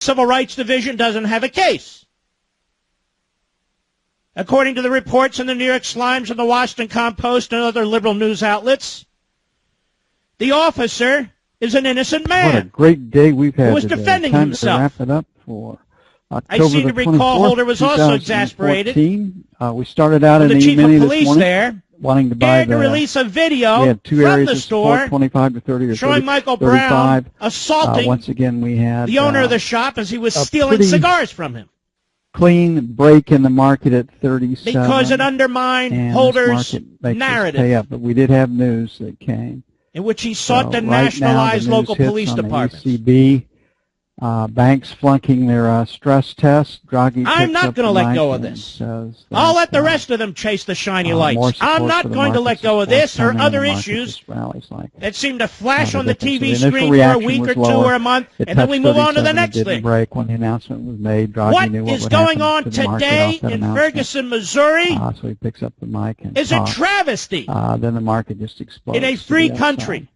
Civil Rights Division doesn't have a case. According to the reports in the New York Slimes and the Washington Compost and other liberal news outlets, the officer is an innocent man. What a great day we've had. Who was today. defending Time himself. To wrap it up for I seem to recall Holder was also exasperated. We started out in the the chief of E-mini police this morning, there wanting to buy dared to release a video we had two from areas the of support, store 25 to 30 or showing 30, Michael 35. Brown assaulting Once again, we had the owner of the shop as he was a stealing pretty cigars from him. Clean break in the market at 37. Because it undermined and Holder's this market makes us narrative, pay up. But we did have news that came. in which he sought to right nationalize now, the local news hits police on the departments. ECB. Banks flunking their stress test. Draghi I'm not going to let go of this. I'll let the rest of them chase the shiny lights. I'm not going to let go of this or other issues that seem to flash on the TV screen for a week or two or a month, and then we move on to the next thing. Break when the announcement was made. Draghi What knew is would going happen on to the market today off that in announcement. Ferguson, Missouri So he picks up the mic and is a talks. travesty Then the market just explodes. in a free country.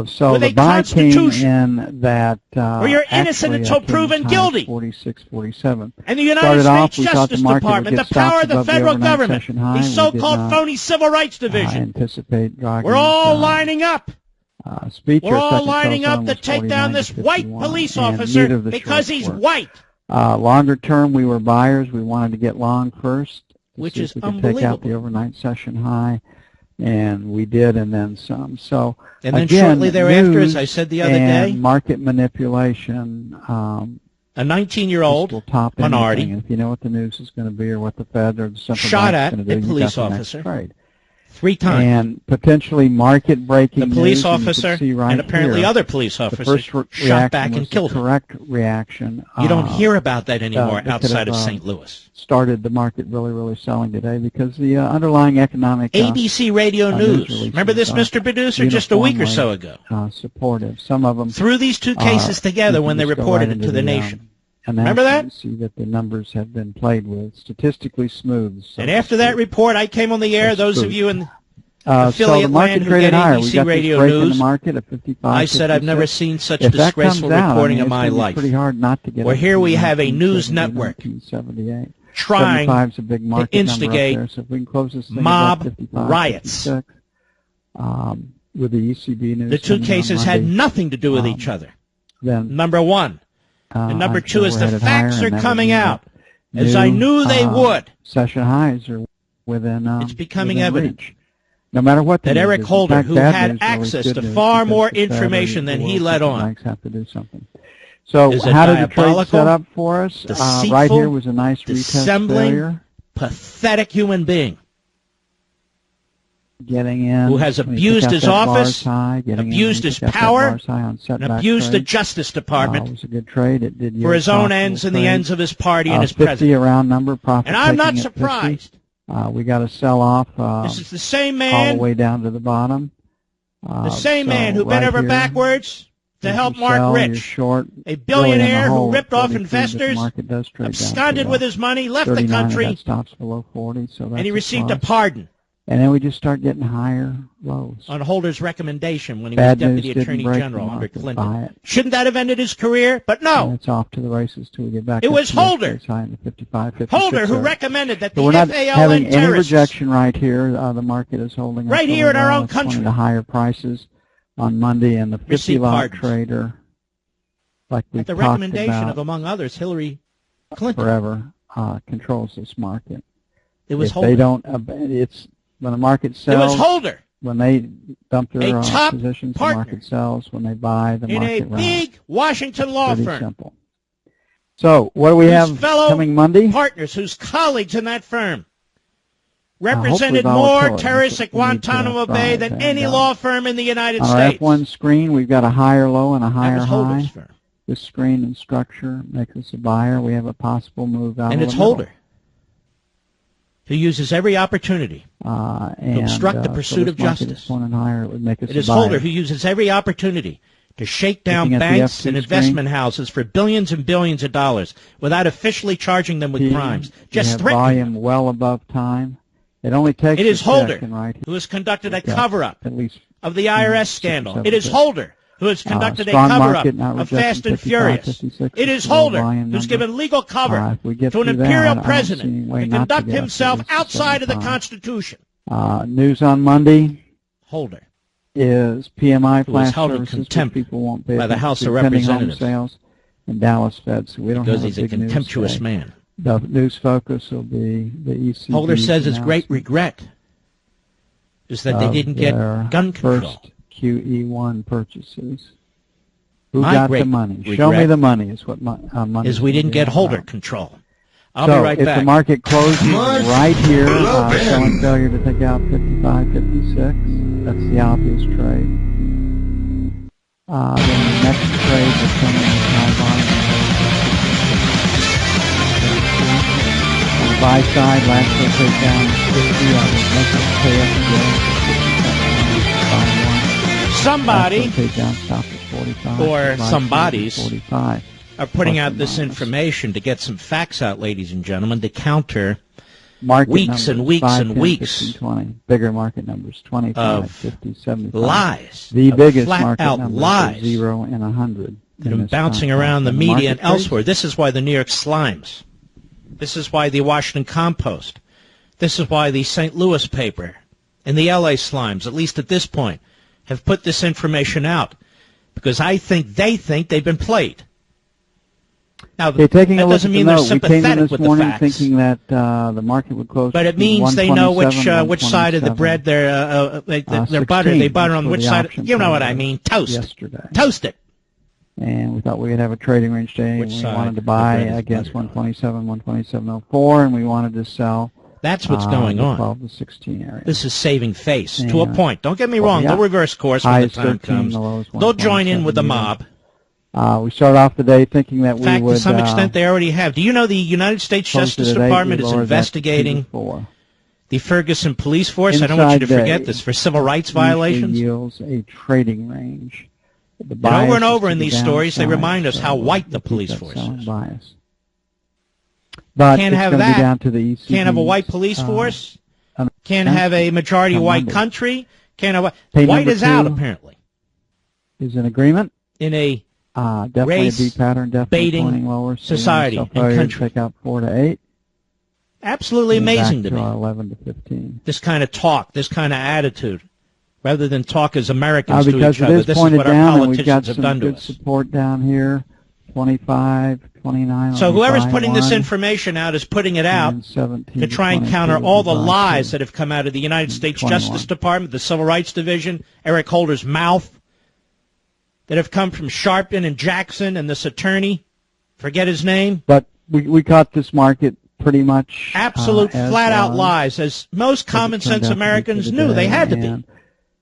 So with the a buy came constitution in that where you're innocent until proven guilty. 46, 47. And the United States we thought Justice the market would Department, the get stopped power of the above federal overnight government, session high. the We did so-called not, phony Civil Rights Division. Anticipate Draghi's, We're all lining up. Speech. We're all lining up to take down this white police officer because he's white. Longer term, we were buyers. We wanted to get long first, which is unbelievable. Take out the overnight session high. And we did, and then some. So, and then again, shortly thereafter, as I said the other day, market manipulation. A 19-year-old minority. And if you know what the news is going to be, or what the Fed or the central shot bank at is going to do, a police officer 3 times, and potentially market breaking. The police news, officer and apparently here, other police officers shot back and killed him. Correct reaction. You don't hear about that anymore outside of St. Louis. Started the market really selling today because the underlying economic ABC Radio News. Remember this, Mr. Producer, just a week or so ago. Supportive. Some of them threw these two cases together when they reported it to the nation. Remember that? You see that the numbers have been played with, statistically smooth. And after that report, I came on the air. Those of you in affiliate so the market land who get higher. ABC Radio News, in the market at 55, I said 56. I've never seen such disgraceful reporting of my life. Pretty hard not to get well, here we have a news network trying to instigate there, so if we can close this mob 55, riots. 56, with the ECB news. The two cases had nothing to do with each other. Then, number one. And number two is the facts are coming out, as I knew they would. Session highs are within it's becoming evident. Reach. No matter what that Eric Holder, who had access to far more information than he let on, banks have to do something. So how did the trade set up for us? Right here was a nice retest failure. Pathetic human being. Getting in, who has abused his office, abused his power, and abused the Justice Department it was a good trade. It did for his own ends and the ends of his party and his president. Around number, profit and I'm not surprised. We got to sell off this is the same man, all the way down to the bottom. The same man who bent over backwards to help Mark Rich, a billionaire who ripped off investors, absconded with his money, left the country, stops below 40, and he received a pardon. And then we just start getting higher lows. On Holder's recommendation when he was Deputy Attorney General under Clinton. Shouldn't that have ended his career? But no. And it's off to the races till we get back. It was Holder. 55, 56, Holder who recommended that the we're not FAL having and any rejection right here. The market is holding right here in our own country. The higher prices on Monday, and the 50-lot trader, like we talked about, at the recommendation of, among others, Hillary Clinton, forever controls this market. It was Holder. They don't. It's when the market sells. It was Holder. When they dump their top positions, partner the market sells. When they buy, the in market a big Washington law Pretty firm. Simple. So what do we have coming Monday? Partners whose colleagues in that firm represented more terrorists at Guantanamo Bay than any law firm in the United States. On our F1 screen, we've got a higher low and a higher high. Firm. This screen and structure makes us a buyer. We have a possible move out. And it's Holder, who uses every opportunity to obstruct the pursuit of justice. It is Holder who uses every opportunity to shake down banks and investment houses for billions and billions of dollars without officially charging them with crimes. Just threatening volume well above time. It only takes. It is Holder who has conducted a cover-up of the IRS scandal. It is Holder who has conducted a cover-up of Fast and Furious. It is Holder who's given legal cover to an imperial president to conduct himself outside of the Constitution. News on Monday. Holder is PMI flash held in contempt people won't pay by the House of Representatives sales in Dallas Fed, so we don't because have he's a contemptuous man. The news focus will be the ECB. Holder says his great regret is that they didn't get gun control. First QE1 purchases. Who got the money? Show me the money is what money is. We didn't get Holder control. I'll be right back. If the market closes right here, showing failure to take out 55.56, that's the obvious trade. Then the next trade is coming in high volume. On the buy side, last day take down 50. I would make it pay up again. Somebody, take down, stop at 45, or somebody's 45. Are putting out this information to get some facts out, ladies and gentlemen, to counter weeks and weeks and weeks bigger market numbers, 25, 50, 75. Lies. The biggest market out numbers lies. 0 and 100. That are bouncing around the media and elsewhere. This is why the New York Slimes. This is why the Washington Compost. This is why the St. Louis paper and the L.A. Slimes, at least at this point, have put this information out. Because I think they've been played. Now, that doesn't mean they're sympathetic with the facts. Thinking that the market would close, but it means they know which side of the bread they're butter. They butter on which side. You know what I mean? Toast. Yesterday. Toast it. And we thought we would have a trading range day. And we wanted to buy against 127, 127.04, and we wanted to sell. That's what's going on. 12 to 16 area. This is saving face to a point. Don't get me wrong. They'll reverse course when the time comes. They'll join in with the mob. We start off the day thinking that we would... to some extent, they already have. Do you know the United States Justice Department is investigating the Ferguson police force? I don't want you to forget this, for civil rights violations. Yields a trading range. And over and over in these stories, they remind us how white the police force is. But can't have that. Down to the ECB, can't have a white police force. Can't have a majority white country. Can't have white is out, apparently. Is an agreement? In a definitely a B pattern, definitely pointing lower. Society and country. Take out 4 to 8. Absolutely amazing to me. 11 to 15. This kind of talk, this kind of attitude, rather than talk as Americans to each other. Because this is what our politicians have done to us. We've got some good support down here. 25, 29. So whoever's putting this information out is putting it out to try and counter all the lies that have come out of the United States Justice Department, the Civil Rights Division, Eric Holder's mouth, that have come from Sharpton and Jackson and this attorney, forget his name. But we caught this market pretty much absolute flat-out lies, as most common-sense Americans knew they had to be.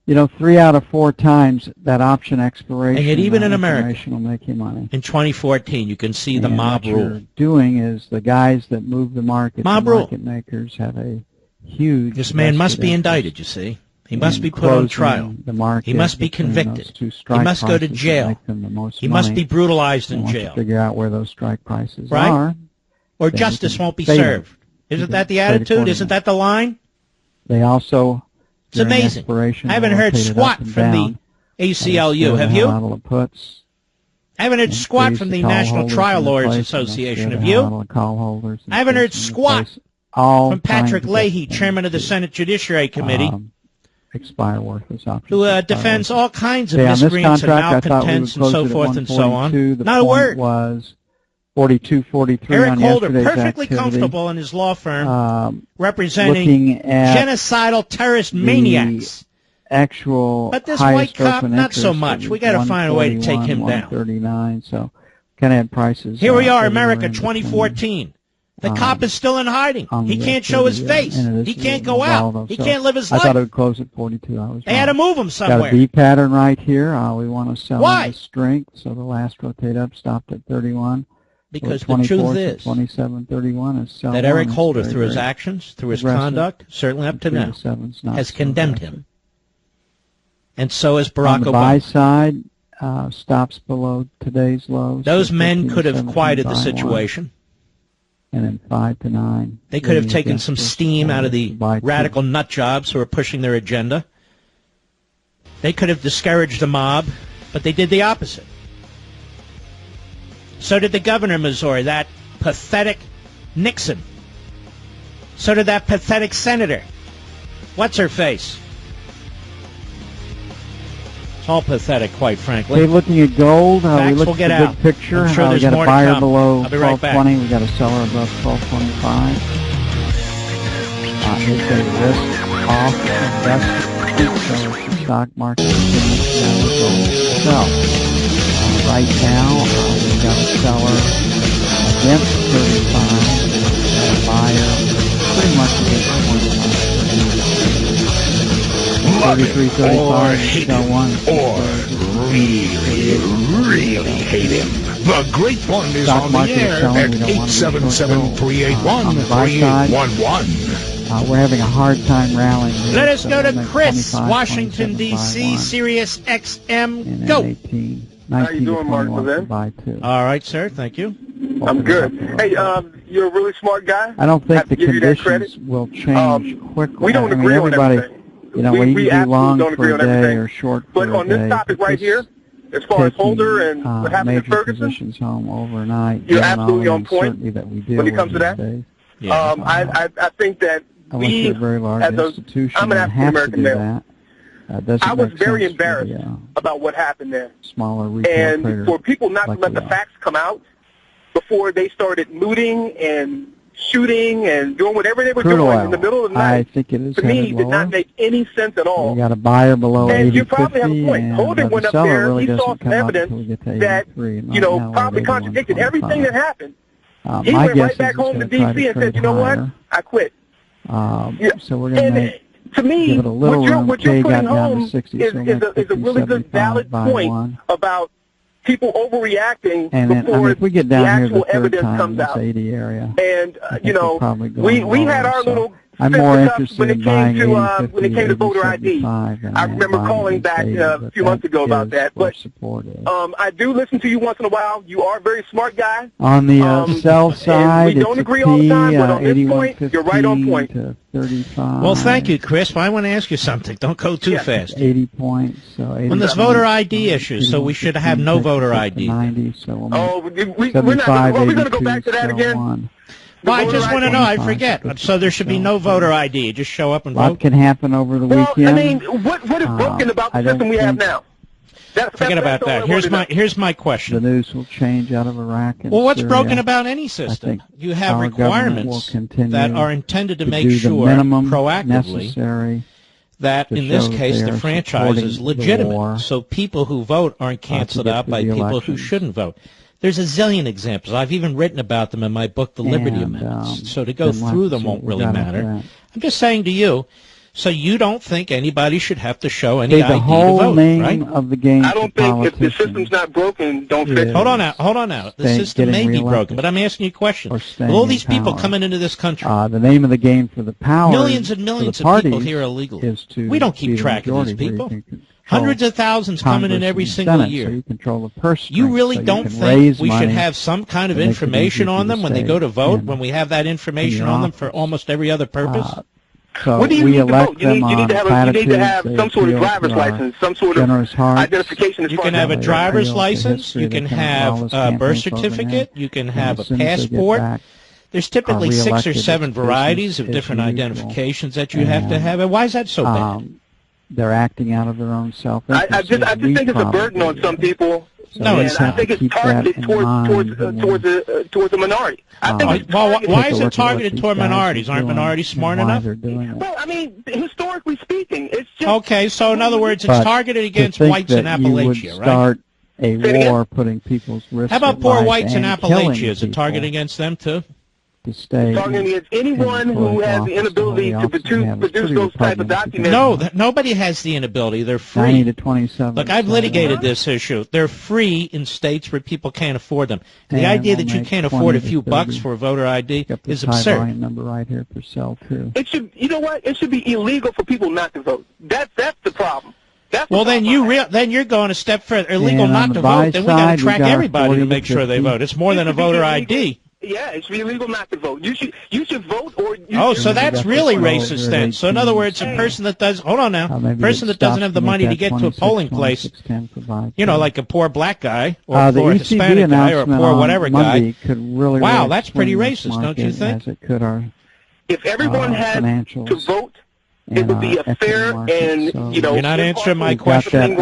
You know, 3 out of 4 times that option expiration. And yet even in America, will make you money. In 2014, you can see the mob rule. What you're doing is the guys that move the market, mob the market makers, have a huge... This man must be indicted, you see. He must be put on trial. He must be convicted. He must go to jail. He must be brutalized in jail. Figure out where those strike prices are. Or justice won't be served. Isn't that the attitude? Isn't that the line? They also... It's amazing. I haven't heard squat from the ACLU, have you? I haven't heard squat from the National Trial Lawyers Association, have you? I haven't heard squat from Patrick Leahy, chairman of the Senate Judiciary Committee, who defends all kinds of miscreants and malcontents and so forth and so on. Not a word. 42, 43 Eric on Holder, perfectly comfortable in his law firm, representing genocidal terrorist maniacs. But this white cop, not so much. We got to find a way to take him down. 139, so kind of had prices. Here we are, America, 2014. The cop is still in hiding. He can't show his face. He can't go out. He can't live his life. I thought it would close at 42 hours. They had to move him somewhere. Got a B pattern right here. We want to sell the strength, so the last rotate up stopped at 31. Because the truth is 27.31 is that Eric Holder, through his actions, through his conduct, certainly up to now, has condemned him. And so has Barack Obama. On the buy side, stops below today's lows. Those men could have quieted the situation. And then 5 to 9. They could have taken some steam out of the radical nut jobs who are pushing their agenda. They could have discouraged the mob But they did the opposite. So did the governor of Missouri, that pathetic Nixon. So did that pathetic senator. What's her face? It's all pathetic, quite frankly. Okay, looking at gold, we look at the big picture. I'm sure we got a buyer below I'll be right 1220. We got a seller above 1225. It's a risk-off investment, so the stock market continues to sell. Right now, we've got a seller against 35, and a buyer pretty much against 25. 33, 35, hate him, or really hate him. The Great One is stock on the air at 877-381-3811. We're having a hard time rallying. Let us go to Chris, Washington, D.C., Sirius XM. Go. 19, how you doing, Mark? All right, sir. Thank you. I'm good. Hey, you're a really smart guy. I don't think the conditions will change quickly. We don't agree on everything. You know, whether you do long for a day or short for a day. But on this topic right here, as far as Holder and what happened to Ferguson, positions home overnight, you're absolutely on point that we deal when it comes to that. Yeah. I think that we, as I'm an African-American male. I was very embarrassed the, about what happened there. Smaller retail and for people not to let the facts come out before they started looting and shooting and doing whatever they were doing in the middle of the night, I think it is to me, did not make any sense at all. We got a buyer below 80, and you probably have a point. Holden went up there, really he saw some evidence that, you know, probably contradicted everything that happened. He went right back home to D.C. and said, you know what, I quit. So we're going to to me, give it a little what you're putting home 60, is a really good valid point about people overreacting before we get down the actual here the evidence time, comes out. 80 area. And you know, we had our little I'm more interested when it in came buying to when it came to voter ID. I remember calling back a few months ago about that. But I do listen to you once in a while. You are a very smart guy. On the sell side, we don't agree all the time, but on this point, you're right on point. 35. Well, thank you, Chris. But I want to ask you something. Don't go too fast. 80 points. So 80 when there's voter ID issues, so we should have no voter ID. 90, so we're going to go back to that again? Well, I just want to know. I forget. So there should be no voter ID. Just show up and vote. What can happen over the weekend? Well, I mean, what is broken about the system we have now? Forget about that. Here's my question. The news will change out of Iraq and well, what's Syria. broken about any system? You have requirements that are intended to make sure proactively that in this case the franchise is legitimate. So people who vote aren't canceled out by people who shouldn't vote. There's a zillion examples. I've even written about them in my book, The Liberty Amendments. So to go through them won't really matter. I'm just saying to you, so you don't think anybody should have to show any ID to vote, right? Of the game I don't think if the system's not broken, don't fix it. Hold on now. The system may be broken, but I'm asking you a question. With all these people coming into this country, the name of the game for the power, millions and millions of people here illegally. We don't keep track of these people. Hundreds of thousands coming in every single year. So you control the purse strings, you really don't think we should have some kind of information on them when they go to vote, when we have that information on them for almost every other purpose? So what do you we need to elect vote? You need to have some sort of driver's license, some sort of identification. You can have a driver's license. You can have a birth certificate. You can have a passport. There's typically 6 or 7 varieties of different identifications that you have to have. And why is that so bad? They're acting out of their own self-interest. I just think it's a burden on some people. No, it's not. I think it's targeted towards a minority. Why is it targeted toward minorities? Aren't minorities smart enough? Well, I mean, historically speaking, it's just... Okay, so in other words, it's targeted against whites in Appalachia, right? Start a war putting people's risks. How about poor whites in Appalachia? Is it targeted against them, too? Targeting against anyone who has the inability to produce those type of documents. No, nobody has the inability. They're free. 90 to 27. Look, I've litigated this issue. They're free in states where people can't afford them. The idea that you can't afford a few bucks for a voter ID is absurd. Number right here for cell 2. It should. You know what? It should be illegal for people not to vote. That's the problem. Well, then you're going a step further. Illegal not to vote. Then we got to track everybody to make sure they vote. It's more than a voter ID. Yeah, it should be illegal not to vote. You should vote or. So that's really racist then. So in other words, a person that does person that doesn't have the money to get to a polling place, like a poor black guy or a poor Hispanic guy or a poor whatever guy. Wow, that's pretty racist, don't you think? If everyone had to vote, it would be a fair and You're not answering my question.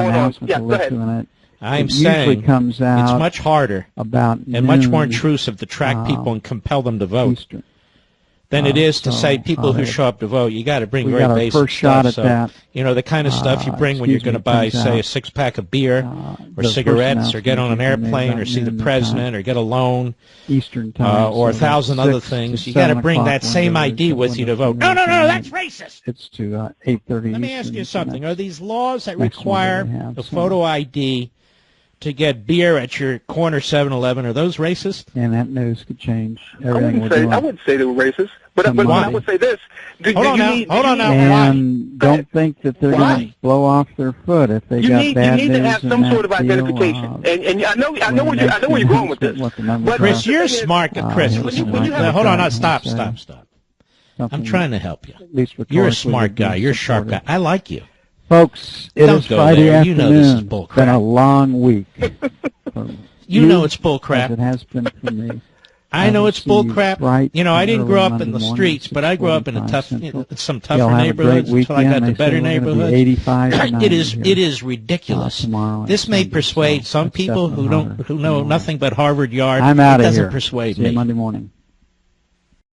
Yeah, go ahead. I'm saying it's much harder and much more intrusive to track people and compel them to vote than it is to say people who show up to vote. You got to bring very basic stuff. So, the kind of stuff you bring when you're going to buy, say, a 6-pack of beer or cigarettes or get on an airplane or see the president or get a loan or 1,000 other things. You got to bring that same ID with you to vote. No, that's racist. It's to 8:30. Let me ask you something. Are these laws that require a photo ID to get beer at your corner 7-Eleven, are those racist? And that news could change I wouldn't say they were racist, but I would say this. Hold on now. And don't think that they're going to blow off their foot if they got bad news. You need to have some sort of identification. And I know where you're going with this. But Chris, you're smart. Chris, hold on. Stop. I'm trying to help you. You're a smart guy. You're a sharp guy. I like you. Folks, it is Friday afternoon. You know this is bull crap. It's been a long week. You know it's bull crap. It has been for me. I know it's bull crap. I didn't grow up in the streets, but I grew up in some tougher neighborhoods until I got to better neighborhoods. It is ridiculous. This may persuade some people who know nothing but Harvard Yard. I'm out of here. It doesn't persuade me. See you Monday morning.